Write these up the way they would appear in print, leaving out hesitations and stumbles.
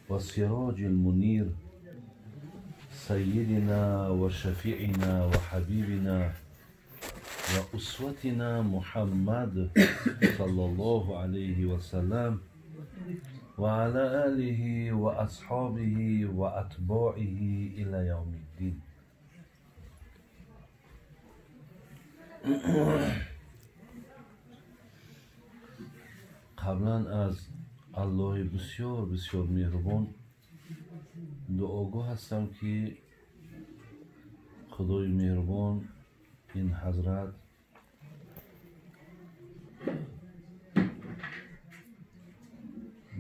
والسراج المنير سيدنا وشفيعنا وحبيبنا وأسوتنا محمد صلى الله عليه وسلم وعلى آله وأصحابه وأتباعه إلى يوم الدين. قبلا از الله بسیار بسیار مهربان دعاگاه هستم که خدای مهربان این حضرت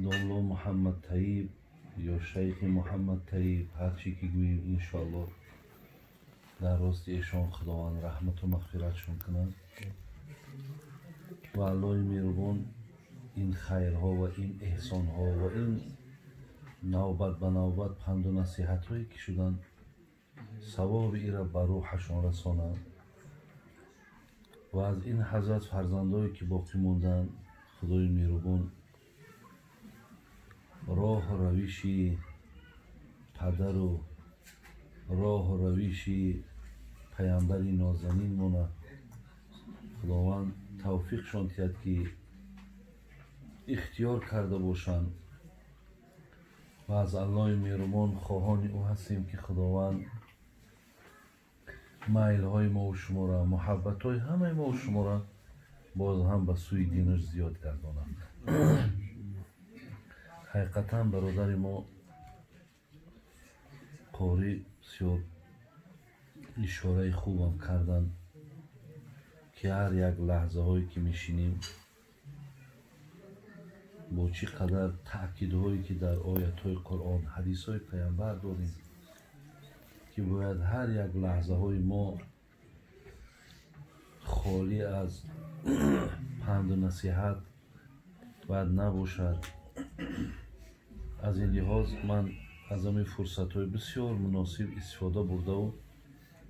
داملا محمد طیب یا شیخ محمد طیب هر چی که گوییم انشاءالله در راست ایشان خداوند رحمت و مغفرتشون کنند و الله مهربان این خیرها و این احسانها و این نوبت به نوبت پند و نصیحت هایی که شدن ثواب ای را بر روحشان رسانند و از این حضرت فرزندایی که باقی موندن خدای مهربان راه و رویشی پدر و راه و رویشی پیامبری نازنین مونه خداوند توفیقشان کرد که اختیار کرده باشند و از الله مهربان خواهان او هستیم که خداوند میل های ما و شما را محبت های همه ما و شما را باز هم به سوی دینش زیاد گردانند. حقیقتا برادر ما قاری بسیار اشاره خوبم کردند که هر یک لحظه هایی که میشینیم با چی قدر تأکید هایی که در آیت های قرآن حدیث های پیامبر داریم که باید هر یک لحظه های ما خالی از پند و نصیحت باید نباشد. از این لحاظ من از همین فرصت های بسیار مناسب استفاده برده و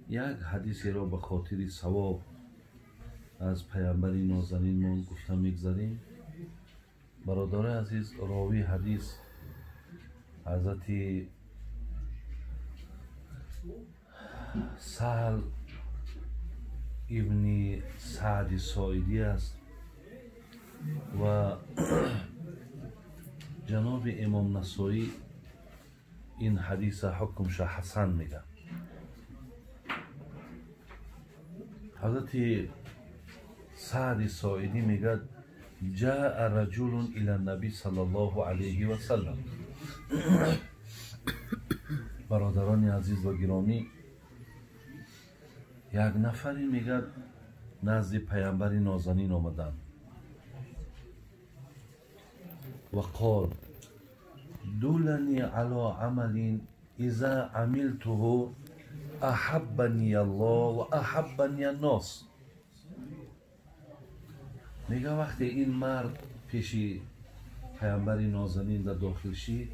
یک حدیثی را به خاطر ثواب از پیامبری نازنین ما گفتم میگذاریم. برادر عزیز راوی حدیث حضرت سهل ابن سعد ساعدی است و جناب امام نسائی این حدیث حکمش حسن میگه. حضرت سعد ساعدی میگه جاء رجل الى النبی صلی الله علیه و سلم. برادران عزیز و گرامی یک نفری میگه نزد پیامبر نازنین آمدن و قال دلنی علی عمل اذا عملته احبنی الله و احبنی الناس. میگه وقتی این مرد پیش پیامبر نازنین در داخل شید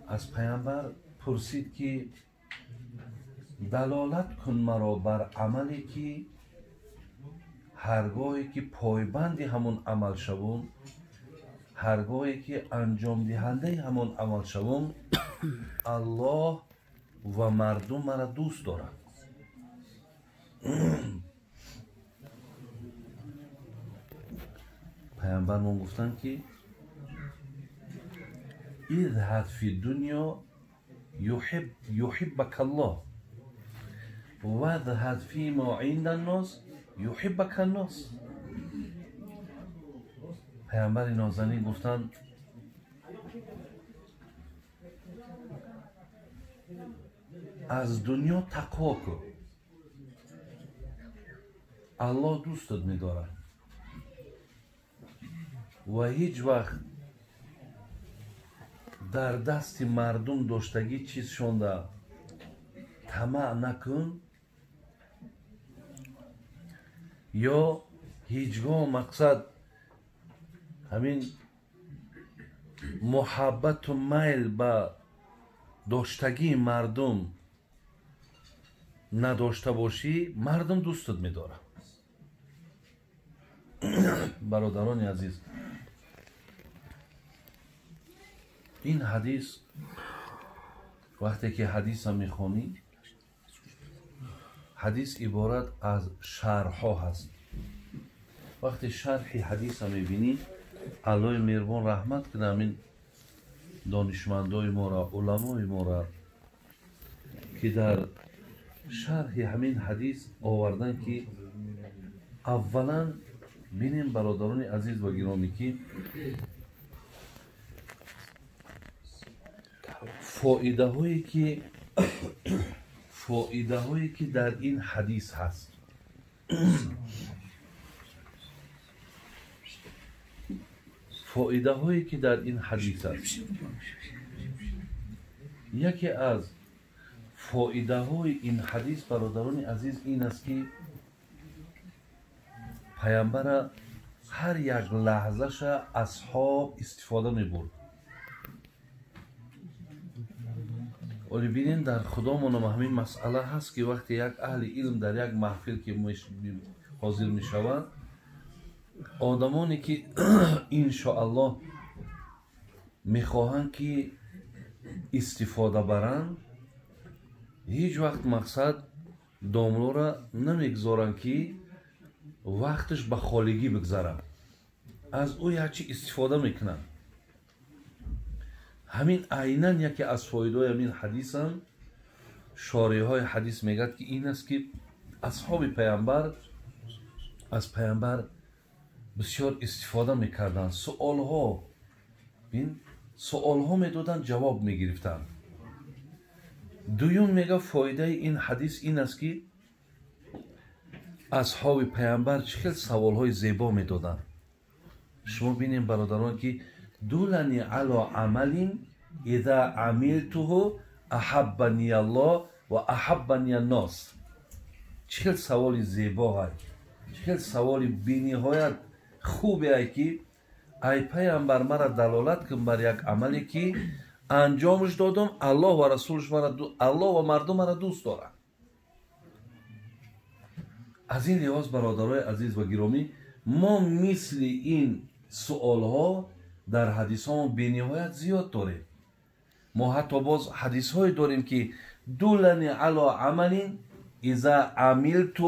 از پیامبر پرسید که دلالت کن مرا بر عملی که هرگاهی که پایبند همون عمل شوم هرگاهی که انجام دهنده همون عمل شوم الله و مردم مرا دوست دارند. پیامبر ما گفتن که اذهب فی دنیا یحبک الله و اذهب فی ما عند الناس یحبک الناس. پیامبر نازنین گفتن از دنیا تقوا کن الله دوستت می‌دارد و هیچ وقت در دست مردم داشتگی چیز شونده طمع نکن یا هیچگاه مقصد همین محبت و میل به داشتگی مردم نداشته باشی مردم دوستت می‌دارن. برادران عزیز، این حدیث وقتی که حدیث هم میخونی، حدیث عبارت از شرح ها هست. وقتی شرح حدیث هم میبینی، الله مهربان رحمت کنه همین دانشمندای ما را، علمای ما را که در شرح همین حدیث آوردن که اولا بینیم برادران عزیز و گرامی که فایده هایی که در این حدیث هست. فایده هایی که در این حدیث هست، یکی از فایده های این حدیث برادران عزیز این است که پیامبر هر یک لحظهش اصحاب استفاده می برد. ولی بینین در خدامون هم همین مسئله هست که وقتی یک اهل علم در یک محفل که حاضر می شوند، آدمانی که انشاءالله میخواهند که استفاده برند، هیچ وقت مقصد داملو را نمیگذارند که وقتش به خالگی بگذره، از او یکی استفاده میکنن. همین عیناً یکی از فایده همین حدیث هم شارح های حدیث میگد که این است که اصحاب پیامبر از پیامبر بسیار استفاده میکردن. سوال ها میدادن، جواب میگرفتن. دوم میگه فایده این حدیث این است که اصحاب پیامبر چقدر سوال های زیبا میدادن. شما بینید برادران که دولنی علی عمل اذا عملته احبنی الله و احبنی الناس. چقدر سوال زیبا هست، چقدر سوال بی‌نهایت خوبه که ای پیامبر مرا دلالت کن بر یک عملی که انجامش دادم، الله و رسولش الله و مردم مرا دوست دارن. از این لحاظ برادرای عزیز و گرامی، ما مثل این سوال ها در حدیث ها بی‌نهایت زیاد داریم. ما حتی باز حدیث های داریم که دولنی علی عمل اذا عملته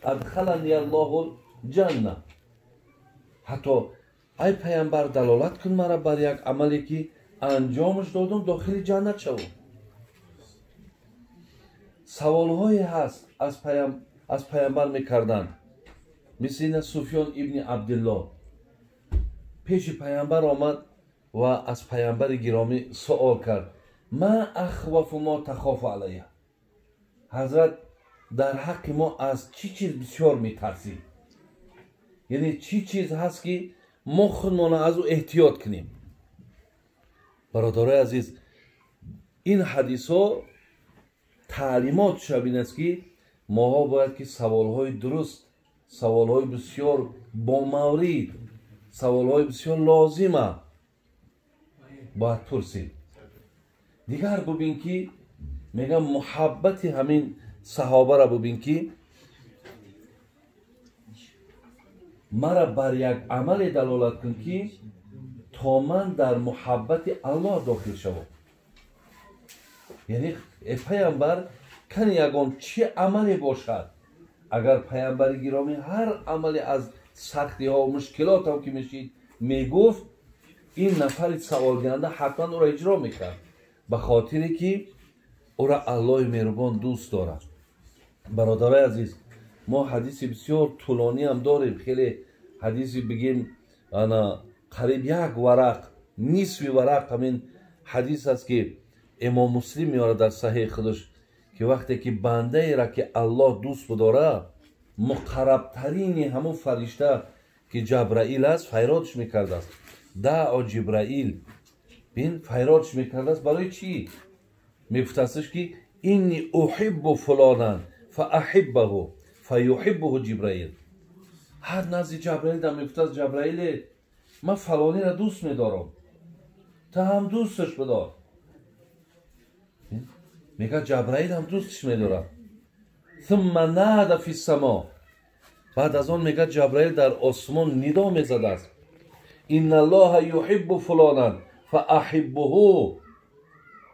ادخلنی الله الجنه. حتی ای پیامبر دلالت کن مرا بر یک عملی که انجامش دادم داخل جنت شوم. سوال هایی هست از پیامبر میکردن، مثل سفیان ابن عبدالله پیش پیامبر آمد و از پیامبر گرامی سوال کرد، ما اخوف ما تخاف علیه. حضرت در حق ما از چی چیز بسیار میترسیم؟ یعنی چی چیز هست که ما خودمان از او احتیاط کنیم؟ برادرای عزیز، این حدیث ها تعلیمات شبیه است که ما باید که سوال های درست، سوال های بسیار با مورد، سوال های بسیار لازمه باید پرسیم. دیگر ببین که میگم محبت همین صحابه را ببین که مرا بر یک عمل دلالت کن که تا من در محبت الله داخل شوم. یعنی پیامبر کنی یگان چه عملی باشد، اگر پیامبر گرامی هر عملی از سختی ها و مشکلات هم که میشید میگفت، این نفر سوال کننده حتما او را اجرا میکرد، به خاطری که او را الله مهربان دوست دارد. برادرای عزیز، ما حدیث بسیار طولانی هم داریم. خیلی حدیثی بگیم انا قریب یک ورق، نصف ورق همین حدیث است که امام مسلم میاره در صحیح خودش که وقتی که بنده ای را که الله دوست بداره، مقربترین همون فرشته که جبرائیل است فیرادش میکرده است. دعا جبرائیل، بین فیرادش میکرده است. برای چی؟ میگفته استش که اینی احب فلانا فاحبه فیحبه جبرائیل. هر نزد جبرائیل در میگفته است جبرائیل من فلانی را دوست میدارم، تا هم دوستش بدار. میگه جبرائیل هم دوستش میداره. ثم نادى فی السما، بعد از آن میگه جبرائیل در آسمان ندا میزده است ان الله یحب فلانا فاحبه.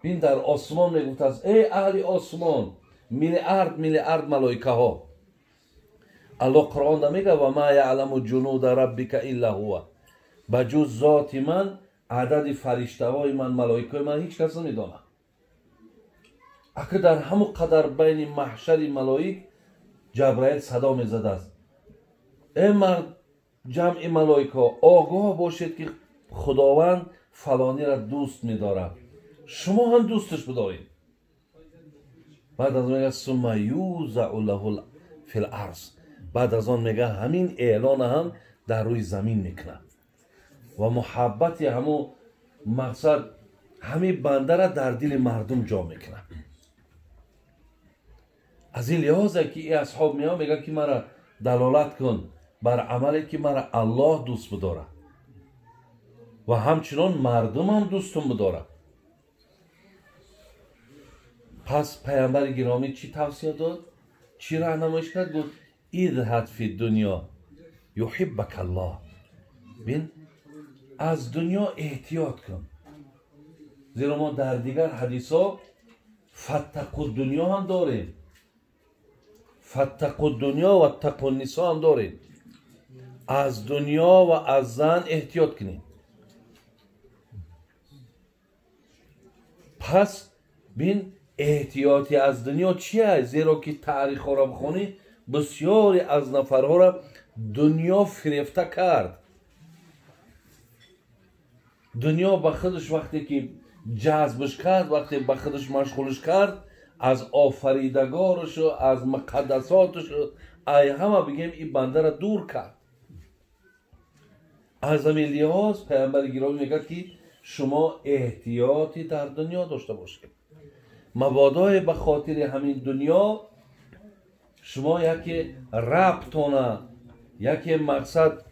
این در آسمان میگفت است ای اهل آسمان، میلیارد ملائکه ها. الله قرآن دا میگه و ما یعلم جنود ربک الا هو، بجز ذات من عدد فرشته های من، ملائکه من هیچ کس نمیدانه. اگه در همون قدر بین محشر ملائک جبرائیل صدا میزده است ای جمع ملائکه آگاه باشید که خداوند فلانی را دوست می‌دارد، شما هم دوستش بدارید. بعد از میگه ثم یوزع له فی الارض، بعد از آن میگه همین اعلان هم در روی زمین میکنه و محبت همو مقصد همین بنده را در دل مردم جا میکنه. از این لحاظه که این اصحاب میگه که مرا دلالت کن بر عملی که مرا الله دوست بداره و همچنان مردم هم دوستم بداره. پس پیامبر گرامی چی توصیه داد؟ چی راهنمایش کرد؟ گفت اذهب فی دنیا یحبک الله. ببین از دنیا احتیاط کن، زیرا ما در دیگر حدیث ها فتقوا الدنیا هم داریم، فتقوا الدنیا و اتقوا النساء هم داریم. از دنیا و از زن احتیاط کنیم. پس بین احتیاطی از دنیا چیه؟ زیرا که تاریخ ها را بخونی بسیاری از نفرها را دنیا فریفته کرد. دنیا با خودش وقتی که جذبش کرد، وقتی با خودش مشغولش کرد، از آفریدگارش و از مقدساتش ای همه بگیم این بنده را دور کرد. از همین لحاظ پیامبر گرامی میگه که شما احتیاطی در دنیا داشته باشید. مبادا به خاطر همین دنیا شما یکی ربطانه، یکی مقصد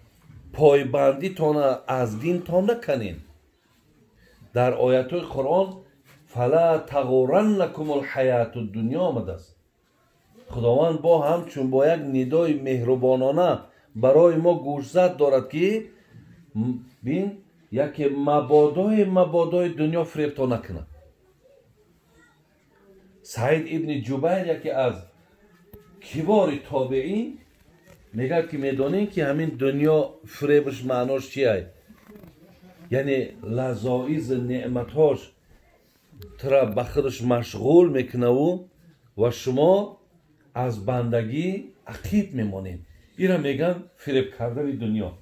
پایبندی تانه از دین تان نکنین. در آیت های قرآن فلا تغرنکم الحیات الدنیا آمده است. خداوند با همچون با یک ندای مهربانانه برای ما گوشزد دارد که بین یکی مبادای دنیا فریبتا نکنه. سعید ابن جبیر یکی از کبار تابعین میگه که میدونین که همین دنیا فریبش معناش چیه؟ یعنی لذایز نعمتاش ترا به خودش مشغول میکنه و شما از بندگی عقیب میمونین. اینا میگن فریب کردن دنیا.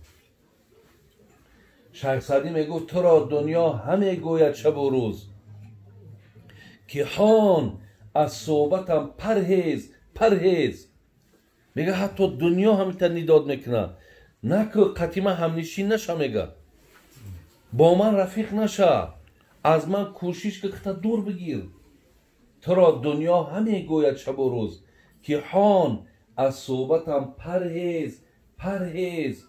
شیخ سعدی میگه تو را دنیا همه گوید شب و روز که هان از صحبتم پرهیز. میگه حتی دنیا هم تا نداد میکنه نه که قطیمه همنشین نشه، میگه با من رفیق نشه، از من کوشش که خطا دور بگیر. تو را دنیا همه گوید شب و روز که هان از صحبتم پرهیز.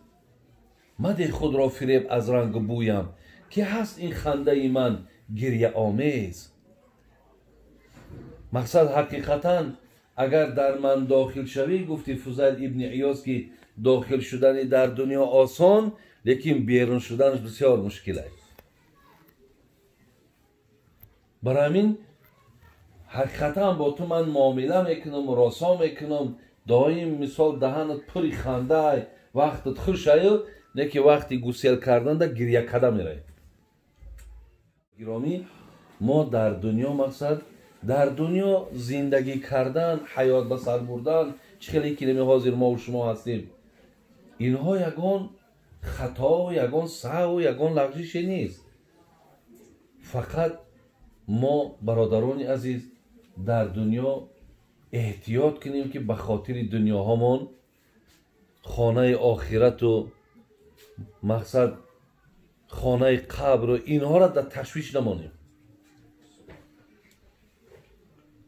مده خود را فریب از رنگ بویم که هست این خنده من گریه آمیز. مقصد حقیقتا اگر در من داخل شوی، گفتی فضیل ابن عیاض که داخل شدن در دنیا آسان لیکن بیرون شدنش بسیار مشکل است. برای همین حقیقتا با تو من معامله میکنم و راسا میکنم، دایم مثال دهنت پری خنده وقتت خوش آید، نه که وقتی گسیل کردن در گریه کده میره. گرامی ما در دنیا مقصد در دنیا زندگی کردن، حیات به سر بردن، چخیلی که نمی حاضر ما و شما هستیم، اینها یگان خطا و یگان سهو و یگان لغزش نیست. فقط ما برادران عزیز در دنیا احتیاط کنیم که به خاطر دنیا همان خانه آخرت و مقصد خانه قبر و اینها را در تشویش نمانیم.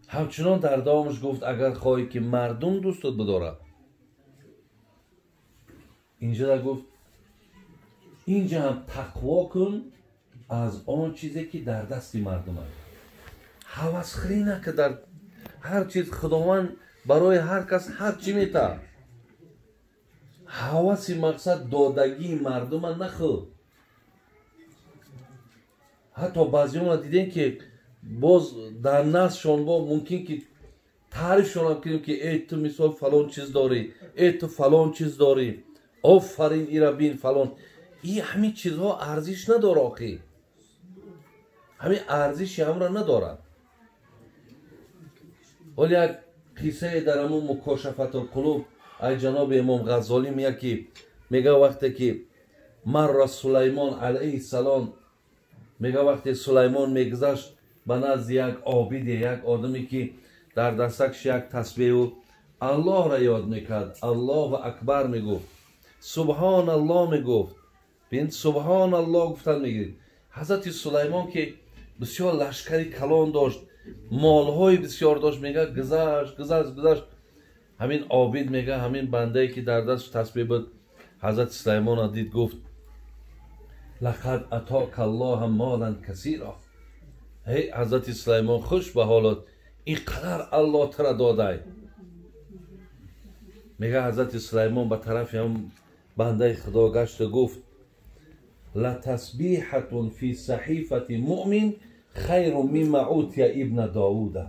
همچنان در دوامش گفت اگر خواهی که مردم دوستت بداره، اینجا در گفت اینجا هم تقوا کن از آن چیزی که در دست مردم است. هوسخوری نکن در هر چیز. خداوند برای هر کس هر چی میده. ҳаваси мақсад додагии мардума нахӯ. ҳатто баъзеёна дидем ки боз дар наздшон бо мумкин ки таърифшон ҳам кунем ки ту мисол фалон чиз дорӣ, ту фалон чиз дорӣ, офарин ира бин фалон. ҳамин чизҳо арзиш надора охӣ. ҳамин арзиши ҳамра надорад. ҳол як қиссае дар ҳамун мукошафатулқулуб ай ҷаноби имом ғаззолӣ мегӯяд ки мега вақте ки марра сулаймон алайҳи салом, мега вақте сулаймон мегузашт ба назди як обиде, як одаме ки дар дастакш як тасбеҳу аллоҳро ёд мекард, аллоҳу акбар мегуфт, субҳоналлоҳ мегуфт. бин субҳоналлоҳ гуфтан мегирид. ҳазрати сулаймон ки бисёр лашкари калон дошт, молҳои бисёр дошт, мега гузашт. ҳамин обид мега ҳамин бандае ки дар дастш тасбеҳ буд, ҳазрати сулаймонро дид, гуфт лақад атока аллоҳа молан касиро. ҳазрати сулаймон хуш ба ҳолот, ин қадар аллоҳ тара додай. мега ҳазрати сулаймон ба тарафи ҳам бандаи худо гашту гуфт латасбиҳатун фи саҳифати муъмин хайру мимма утия ибна доуда.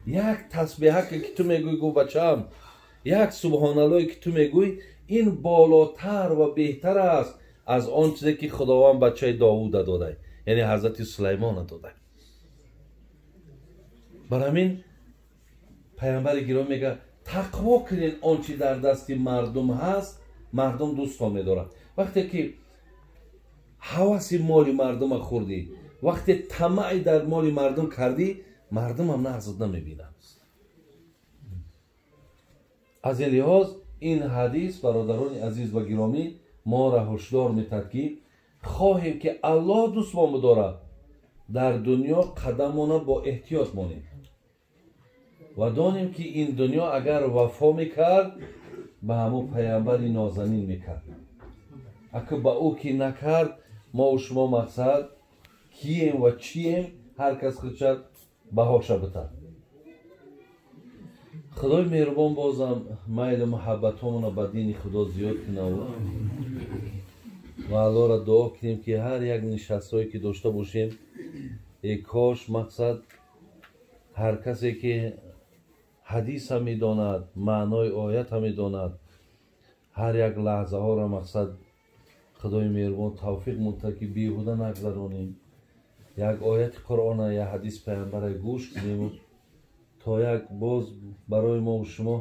як тасбеҳаке ки ту мегӯй, гӯ бачаам, як субҳоналлоҳе ки ту мегӯй, ин болотар ва беҳтар аст аз он чизе ки худованд бачаи довуда додай, яъне ҳазрати сулаймона додай. бар ҳамин пайғамбари гироми мега тақво кунед он чи дар дасти мардум ҳаст, мардум дӯстон медорад. вақте ки ҳаваси моли мардума хӯрдӣ, вақте тамаи дар моли мардум кардӣ, мардумам нағзат намебинад. аз ин лиҳоз ин ҳадис бародарони азиз ва гиромӣ моро ҳушдор метад ки хоҳем ки аллоҳ дӯстмон бидорад, дар дунё қадамона бо эҳтиёт монем ва донем ки ин дунё агар вафо мекард ба ҳамун пайғамбари нозанин мекард. акӯ ба ӯ ки накард, мо шумо мақсад кием ва чием, ҳар кас худша баҳоша битад. худои меҳрубон бозам майлу муҳаббатҳомона ба дини худо зиёд кунад ва аллоҳро дуо кунем ки ҳар як нишастҳое ки дошта бошем, кош мақсад ҳар касе ки ҳадисам медонад, маънои оятам медонад, ҳар як лаҳзаҳоро мақсад худои меҳрубон тавфиқ мудад ки беҳуда нагзаронем, як ояти қуръона я ҳадис пайғамбара гӯш кунем то як боз барои мо шумо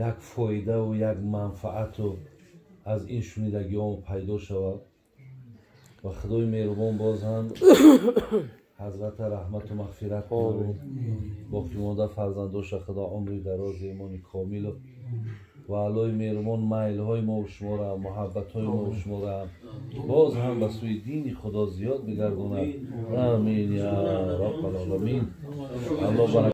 як фоидаву як манфаату аз ин шунидагиҳо пайдо шавад ва худои меҳрубон боз ҳам ҳазрата раҳмату мағфират кунад. боқимонда фарзандоша худо умри дароз, имони комилу ва аллоҳи меҳрубон майлҳои мо шуморо, муҳаббатҳои мо шуморо боз ҳам ба сӯи дини худо зиёд бигардонад. амин я раббал аламин. аллоҳ